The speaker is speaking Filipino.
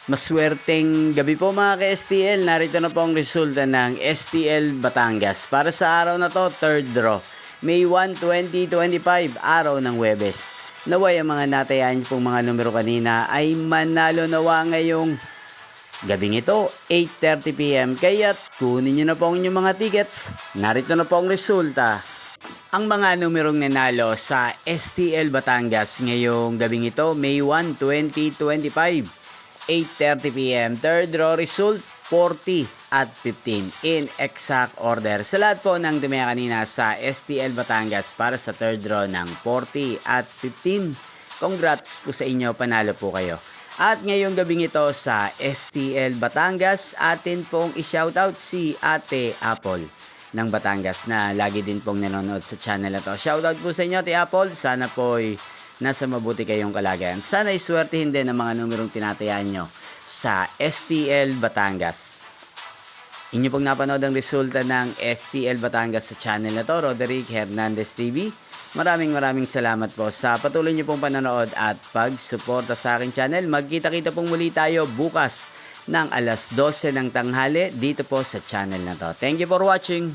Maswerteng gabi po mga ka-STL. Narito na po ang resulta ng STL Batangas. Para sa araw na to, third draw. May 1, 2025, araw ng Huwebes. Naway ang mga natayaan pong mga numero kanina ay manalo nawa ngayong gabing ito, 8:30 PM. Kaya kunin nyo na po ang inyong mga tickets. Narito na po ang resulta. Ang mga numerong nanalo sa STL Batangas ngayong gabing ito, May 1, 2025. 8:30 PM. Third draw result, 40 at 15 in exact order. Sa lahat po ng tumaya kanina sa STL Batangas para sa third draw ng 40 at 15. Congrats po sa inyo, panalo po kayo. At ngayong gabing ito sa STL Batangas, atin pong i-shoutout si Ate Apple ng Batangas na lagi din pong nanonood sa channel na to. Shoutout po sa inyo, Ate Apple. Sana po'y nasa mabuti kayong kalagayan. Sana iswertihin din ang mga numerong tinatayaan nyo sa STL Batangas. Inyo pong napanood ang resulta ng STL Batangas sa channel na to, Roderick Hernandez TV. Maraming salamat po sa patuloy nyo pong panonood at pagsuporta sa aking channel. Magkita-kita pong muli tayo bukas ng alas 12 ng tanghali dito po sa channel na to. Thank you for watching.